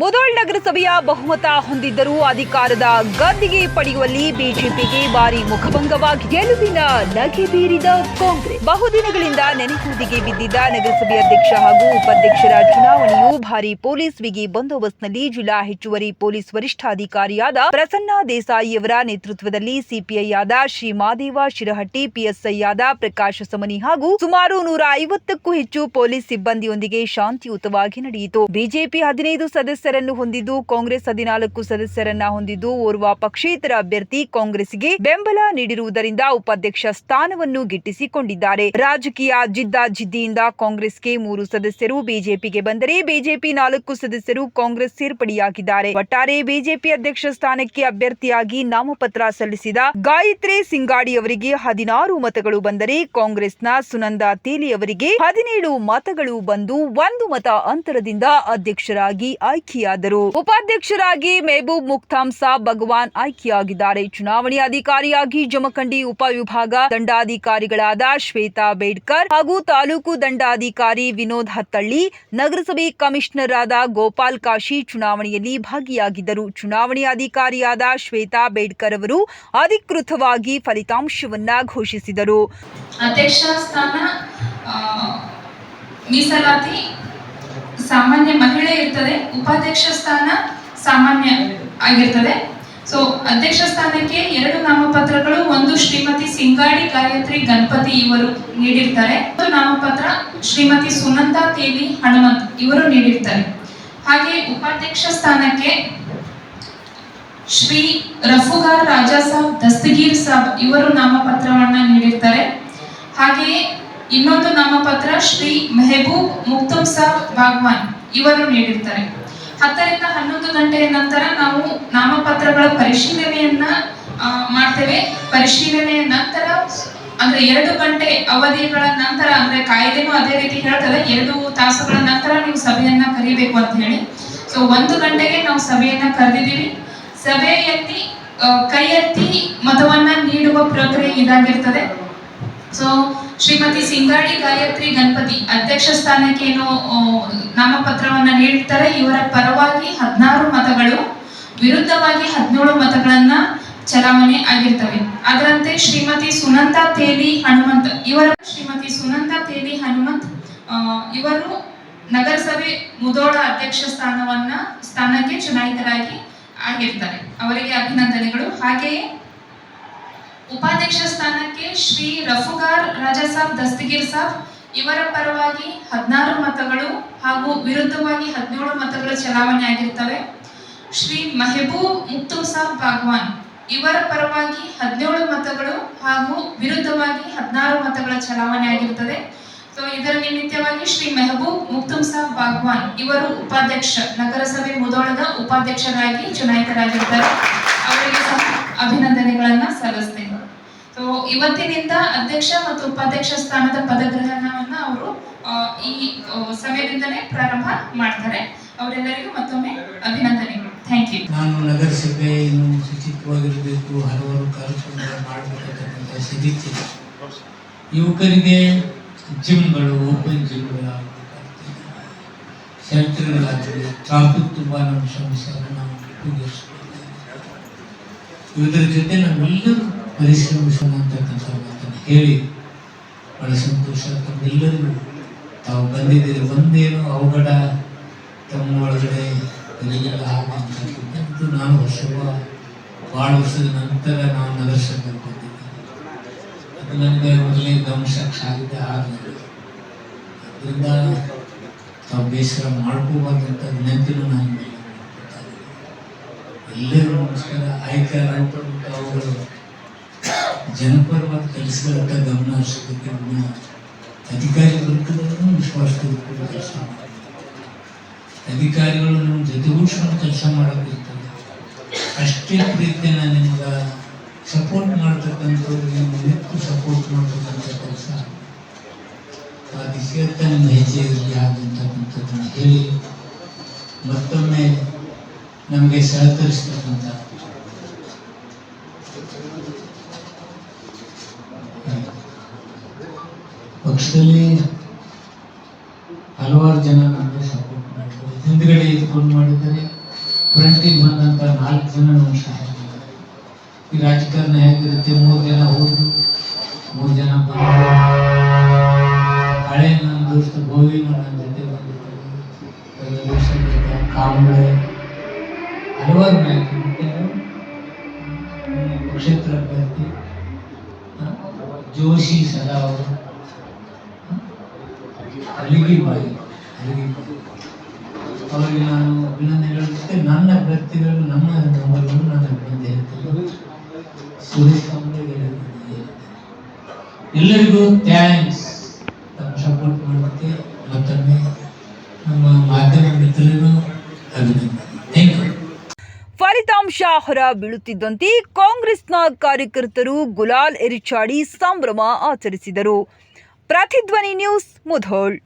ಮುಧೋಳ್ ನಗರಸಭೆಯ ಬಹುಮತ ಹೊಂದಿದ್ದರೂ ಅಧಿಕಾರದ ಗದ್ದಿಗೆ ಪಡೆಯುವಲ್ಲಿ ಬಿಜೆಪಿಗೆ ಭಾರಿ ಮುಖಭಂಗವಾಗಿ ಗೆಲುವಿನ ನಗೆ ಬೀರಿದ ಕಾಂಗ್ರೆಸ್. ಬಹುದಿನಗಳಿಂದ ನೆನೆಗುದಿಗೆ ಬಿದ್ದಿದ್ದ ನಗರಸಭೆ ಅಧ್ಯಕ್ಷ ಹಾಗೂ ಉಪಾಧ್ಯಕ್ಷರ ಚುನಾವಣೆಯು ಭಾರಿ ಪೊಲೀಸ್ ಬಿಗಿ ಬಂದೋಬಸ್ತ್ನಲ್ಲಿ ಜಿಲ್ಲಾ ಹೆಚ್ಚುವರಿ ಪೊಲೀಸ್ ವರಿಷ್ಠಾಧಿಕಾರಿಯಾದ ಪ್ರಸನ್ನ ದೇಸಾಯಿಯವರ ನೇತೃತ್ವದಲ್ಲಿ ಸಿಪಿಐ ಆದ ಶ್ರೀ ಮಾದೇವ ಶಿರಹಟ್ಟಿ, ಪಿಎಸ್ಐ ಆದ ಪ್ರಕಾಶ್ ಸಮನಿ ಹಾಗೂ ಸುಮಾರು 150ಕ್ಕೂ ಹೆಚ್ಚು ಪೊಲೀಸ್ ಸಿಬ್ಬಂದಿಯೊಂದಿಗೆ ಶಾಂತಿಯುತವಾಗಿ ನಡೆಯಿತು. ಬಿಜೆಪಿ 15 ಸದಸ್ಯರನ್ನು ಹೊಂದಿದ್ದು, ಕಾಂಗ್ರೆಸ್ 14 ಸದಸ್ಯರನ್ನ ಹೊಂದಿದ್ದು, ಓರ್ವ ಪಕ್ಷೇತರ ಅಭ್ಯರ್ಥಿ ಕಾಂಗ್ರೆಸ್ಗೆ ಬೆಂಬಲ ನೀಡಿರುವುದರಿಂದ ಉಪಾಧ್ಯಕ್ಷ ಸ್ಥಾನವನ್ನು ಗಿಟ್ಟಿಸಿಕೊಂಡಿದ್ದಾರೆ. ರಾಜಕೀಯ ಜಿದ್ದಾಜಿದ್ದಿಯಿಂದ ಕಾಂಗ್ರೆಸ್ಗೆ 3 ಸದಸ್ಯರು ಬಿಜೆಪಿಗೆ ಬಂದರೆ ಬಿಜೆಪಿ 4 ಸದಸ್ಯರು ಕಾಂಗ್ರೆಸ್ ಸೇರ್ಪಡೆಯಾಗಿದ್ದಾರೆ. ಒಟ್ಟಾರೆ ಬಿಜೆಪಿ ಅಧ್ಯಕ್ಷ ಸ್ಥಾನಕ್ಕೆ ಅಭ್ಯರ್ಥಿಯಾಗಿ ನಾಮಪತ್ರ ಸಲ್ಲಿಸಿದ ಗಾಯತ್ರಿ ಸಿಂಗಾಡಿ ಅವರಿಗೆ 16 ಮತಗಳು ಬಂದರೆ ಕಾಂಗ್ರೆಸ್ನ ಸುನಂದಾ ತೇಲಿ ಅವರಿಗೆ 17 ಮತಗಳು ಬಂದು 1 ಮತ ಅಂತರದಿಂದ ಅಧ್ಯಕ್ಷರಾಗಿ ಆಯ್ಕೆಯಾದರು. ಉಪಾಧ್ಯಕ್ಷರಾಗಿ ಮೆಹಬೂಬ್ ಮುಖ್ತಾಮ್ ಸಾಬ್ ಭಗವಾನ್ ಆಯ್ಕೆಯಾಗಿದ್ದಾರೆ. ಚುನಾವಣೆ ಅಧಿಕಾರಿಯಾಗಿ ಜಮಖಂಡಿ ಉಪವಿಭಾಗ ದಂಡಾಧಿಕಾರಿಗಳಾದ ಶ್ವೇತಾ ಬೇಡ್ಕರ್ ಹಾಗೂ ತಾಲೂಕು ದಂಡಾಧಿಕಾರಿ ವಿನೋದ್ ಹತ್ತಳ್ಳಿ, ನಗರಸಭೆ ಕಮಿಷನರ್ ಆದ ಗೋಪಾಲ್ ಕಾಶಿ ಚುನಾವಣೆಯಲ್ಲಿ ಭಾಗಿಯಾಗಿದ್ದರು. ಚುನಾವಣೆ ಅಧಿಕಾರಿಯಾದ ಶ್ವೇತಾ ಬೇಡ್ಕರ್ ಅವರು ಅಧಿಕೃತವಾಗಿ ಫಲಿತಾಂಶವನ್ನ ಘೋಷಿಸಿದರು. ಅಧ್ಯಕ್ಷ ಸ್ಥಾನ ಮೀಸಲಾತಿ ಸಾಮಾನ್ಯ ಮಹಿಳೆ ಇರ್ತದೆ, ಉಪಾಧ್ಯಕ್ಷ ಸ್ಥಾನ ಸಾಮಾನ್ಯ ಆಗಿರ್ತದೆ. ಸೊ ಅಧ್ಯಕ್ಷ ಸ್ಥಾನಕ್ಕೆ 2 ನಾಮಪತ್ರಗಳು, ಒಂದು ಶ್ರೀಮತಿ ಸಿಂಗಾಡಿ ಗಾಯತ್ರಿ ಗಣಪತಿ ಇವರು ನೀಡಿರ್ತಾರೆ, ಒಂದು ನಾಮಪತ್ರ ಶ್ರೀಮತಿ ಸುನಂದಾ ತೇಲಿ ಹನುಮಂತ್ ಇವರು ನೀಡಿರ್ತಾರೆ. ಹಾಗೆ ಉಪಾಧ್ಯಕ್ಷ ಸ್ಥಾನಕ್ಕೆ ಶ್ರೀ ರಫುಗಾರ್ ರಾಜಾ ಸಾಬ್ ದಸ್ತಗೀರ್ ಸಾಬ್ ಇವರು ನಾಮಪತ್ರವನ್ನ ನೀಡಿರ್ತಾರೆ. ಹಾಗೆಯೇ ಇನ್ನೊಂದು ನಾಮಪತ್ರ ಶ್ರೀ ಮೆಹಬೂಬ್ ಮುಖ್ತಾಮ್ ಸಾಬ್ ಭಗವಾನ್ ಇವರು ನೀಡಿರ್ತಾರೆ. 10 ರಿಂದ 11 ಗಂಟೆಯ ನಂತರ ನಾವು ನಾಮಪತ್ರಗಳ ಪರಿಶೀಲನೆಯನ್ನ ಮಾಡ್ತೇವೆ. ಪರಿಶೀಲನೆಯ ನಂತರ ಅಂದ್ರೆ 2 ಗಂಟೆ ಅವಧಿಗಳ ನಂತರ, ಅಂದ್ರೆ ಕಾಯ್ದೆನೂ ಅದೇ ರೀತಿ ಹೇಳ್ತದೆ, 2 ತಾಸುಗಳ ನಂತರ ನೀವು ಸಭೆಯನ್ನ ಕರೀಬೇಕು ಅಂತ ಹೇಳಿ. ಸೊ 1 ಗಂಟೆಗೆ ನಾವು ಸಭೆಯನ್ನ ಕರೆದಿದ್ದೀವಿ. ಸಭೆಯಲ್ಲಿ ಕೈ ಎತ್ತಿ ಮತವನ್ನ ನೀಡುವ ಪ್ರಕ್ರಿಯೆ ಇದಾಗಿರ್ತದೆ. ಸೊ ಶ್ರೀಮತಿ ಸಿಂಗಾಡಿ ಗಾಯತ್ರಿ ಗಣಪತಿ ಅಧ್ಯಕ್ಷ ಸ್ಥಾನಕ್ಕೆ ಏನು ನಾಮಪತ್ರವನ್ನ ನೀಡಿರ್ತಾರೆ, ಇವರ ಪರವಾಗಿ 16 ಮತಗಳು, ವಿರುದ್ಧವಾಗಿ 17 ಮತಗಳನ್ನ ಚಲಾವಣೆ ಆಗಿರ್ತವೆ. ಅದರಂತೆ ಶ್ರೀಮತಿ ಸುನಂದಾ ತೇಲಿ ಹನುಮಂತ್ ಇವರು ನಗರಸಭೆ ಮುಧೋಳ ಅಧ್ಯಕ್ಷ ಸ್ಥಾನಕ್ಕೆ ಚುನಾಯಿತರಾಗಿ ಆಗಿರ್ತಾರೆ. ಅವರಿಗೆ ಅಭಿನಂದನೆಗಳು. ಹಾಗೆಯೇ ಉಪಾಧ್ಯಕ್ಷ ಸ್ಥಾನಕ್ಕೆ ಶ್ರೀ ರಫುಗಾರ್ ರಾಜಾ ಸಾಬ್ ದಸ್ತಗೀರ್ ಸಾಬ್ ಇವರ ಪರವಾಗಿ 16 ಮತಗಳು ಹಾಗೂ ವಿರುದ್ಧವಾಗಿ 17 ಮತಗಳು ಚಲಾವಣೆ ಆಗಿರ್ತವೆ. ಶ್ರೀ ಮೆಹಬೂಬ್ ಮುಖ್ತಾಮ್ ಸಾಬ್ ಭಗವಾನ್ ಇವರ ಪರವಾಗಿ 17 ಮತಗಳು ಹಾಗೂ ವಿರುದ್ಧವಾಗಿ 16 ಮತಗಳ ಚಲಾವಣೆ ಆಗಿರ್ತದೆ. ಸೊ ಇದರ ನಿಮಿತ್ತವಾಗಿ ಶ್ರೀ ಮೆಹಬೂಬ್ ಮುಖ್ತಾಮ್ ಸಾಬ್ ಭಗವಾನ್ ಇವರು ಉಪಾಧ್ಯಕ್ಷ, ನಗರಸಭೆ ಮುಧೋಳದ ಉಪಾಧ್ಯಕ್ಷರಾಗಿ ಚುನಾಯಿತರಾಗಿರ್ತಾರೆ. ಅವರಿಗೆ ಅಭಿನಂದನೆಗಳನ್ನ ಸಲ್ಲಿಸ್ತೇನೆ. ಸೊ ಇವತ್ತಿನಿಂದ ಅಧ್ಯಕ್ಷ ಮತ್ತು ಉಪಾಧ್ಯಕ್ಷ ಸ್ಥಾನದ ಪದಗ್ರಹಣವನ್ನ ಅವರು ಈ ಸಮಯದಿಂದಲೇ ಪ್ರಾರಂಭ ಮಾಡ್ತಾರೆ. ಅವರೆಲ್ಲರಿಗೂ ಮತ್ತೊಮ್ಮೆ ಅಭಿನಂದನೆಗಳು. Thank you. ನಾನು ನಗರಸಭೆ ಇನ್ನು ಶುಚಿತ್ವವಾಗಿರಬೇಕು, ಹಲವಾರು ಕಾರ್ಯಕ್ರಮಗಳು ಮಾಡಬೇಕಂತ ಸಿದ್ಧತೆ. ಯುವಕರಿಗೆ ಜಿಮ್ಗಳು, ಓಪನ್ ಜಿಮ್ಗಳು ಆಗಬೇಕಾಗ್ತದೆ, ಶೆಲ್ಟರ್ಗಳಾಗಲಿ, ಟ್ರಾಫಿಕ್ ತುಂಬಾ ನಮ್ಮ ಸಮಸ್ಯೆಯನ್ನು ನಾವು ಉಪಯೋಗಿಸಬೇಕು. ಇದರ ಜೊತೆ ನಾವೆಲ್ಲರೂ ಪರಿಶ್ರಮಿಸೋಣ ಅಂತಕ್ಕಂಥ ಮಾತನ್ನು ಹೇಳಿ ಬಹಳ ಸಂತೋಷ. ತಮ್ಮೆಲ್ಲರಿಗೂ ತಾವು ಬಂದಿದ್ದೀರಿ. ಒಂದೇನು ಅವಘಡ ತಮ್ಮ ಒಳಗಡೆ ಇದೆಲ್ಲ ಆಗಂತಕ್ಕಂಥದ್ದು. ನಾನು ಭಾಳ ವರ್ಷದ ನಂತರ ನಾವು ನಗರಸಭೆಗೆ ಬಂದಿದ್ದೀನಿ. ಅದು ನನಗೆ ಮೊದಲೇ ಗಮನಿಸಕ್ಕೆ ಸಾಧ್ಯ ಆಗಲಿಲ್ಲ. ಅದರಿಂದ ತಾವು ಬೇಸರ ಮಾಡ್ಕೋಬಾರ್ದಂತ ವಿನಂತಿನೂ ನಾನು ಮೇಲೆ ಎಲ್ಲರಿಗೂ ನಮಸ್ಕಾರ. ಆಯ್ಕೆ ಅವರು ಜನಪರವಾದ ಕೆಲಸಗಳತ್ತ ಗಮನ ಹರಿಸೋದಕ್ಕೆ ಅಧಿಕಾರಿ ವರ್ಗದಲ್ಲೂ ವಿಶ್ವಾಸದಿಂದ ಕೆಲಸ ಮಾಡ್ತಾರೆ. ಅಧಿಕಾರಿಗಳು ನಮ್ಮ ಜೊತೆಗೂಡ್ಸ್ಕೊಂಡು ಕೆಲಸ ಮಾಡೋದಿರ್ತದೆ. ಅಷ್ಟೇ ಪ್ರೀತಿಯನ್ನು ನಿಮ್ಗೆ ಸಪೋರ್ಟ್ ಮಾಡ್ತಕ್ಕಂಥವ್ರು, ನಿಮ್ಮನ್ನು ಸಪೋರ್ಟ್ ಮಾಡ್ತಕ್ಕಂಥ ಕೆಲಸ ಅದಕ್ಕೆ ನಿಮ್ಮ ಹೆಜ್ಜೆ ಇರಲಿ ಆಗಂತಕ್ಕಂಥದ್ದನ್ನು ಹೇಳಿ ಮತ್ತೊಮ್ಮೆ ನಮಗೆ ಸಹಕರಿಸ್ತಕ್ಕಂಥ ಪಕ್ಷದಲ್ಲಿ ಹಲವಾರು ಜನ ನಮಗೆ ಸಪೋರ್ಟ್ ಮಾಡಿದ್ದಾರೆ, ಹಿಂದ್ಗಡೆ ಇದ್ಕೊಂಡು ಮಾಡಿದ್ದಾರೆ. ಫ್ರಂಟಿಗೆ ಬಂದಂಥ 4 ಜನ ನಮ್ಗೆ ಸಹಾಯ ಮಾಡಿದ್ರು. ಈ ರಾಜಕಾರಣ ಹೇಗಿರುತ್ತೆ, 3 ಜನ ಹೋದ್ರು, 3 ಜನ ಬಂದರು. ಹಳೆ ನನ್ನ ದೋಸ್ತ ಗೋವಿನ ನನ್ನ ಜೊತೆ ಬಂದಿತ್ತು, ಕಾಂಬ್ಳೆ ಹಲವಾರು ನಾಯಕರು, ಪಕ್ಷೇತರ ಅಭ್ಯರ್ಥಿ ಜೋಶಿ ಸದಾ ಅವರು, ಅಲಿಗಿಬಾಯಿ ಅವರಿಗೆ ನಾನು ಅಭಿನಂದನೆಗಳು ಜೊತೆ ನನ್ನ ಅಭ್ಯರ್ಥಿಗಳು ನಮ್ಮ ನಂಬರ್ಗಳು ನಾನು ಅಭಿನಂದನೆ ಹೇಳ್ತೇನೆ. ಸುರೇಶ್ ಕಂಬ್ಳೆಗೆ ಎಲ್ಲರಿಗೂ ಥ್ಯಾಂಕ್ಸ್. ತಮ್ಮ ಸಪೋರ್ಟ್ ಮಾಡೋಕ್ಕೆ ಮತ್ತೊಮ್ಮೆ ನಮ್ಮ ಮಾಧ್ಯಮ ಮಿತ್ರರಿಗೂ ಅಭಿನಂದನೆ. Thank you. ಫಲಿತಾಂಶ ಹೊರ ಬೀಳುತ್ತಿದ್ದಂತೆ ಕಾಂಗ್ರೆಸ್ನ ಕಾರ್ಯಕರ್ತರು ಗುಲಾಲ್ ಎರಚಾಡಿ ಸಂಭ್ರಮ ಆಚರಿಸಿದರು. ಪ್ರತಿಧ್ವನಿ ನ್ಯೂಸ್, ಮುಧೋಳ್.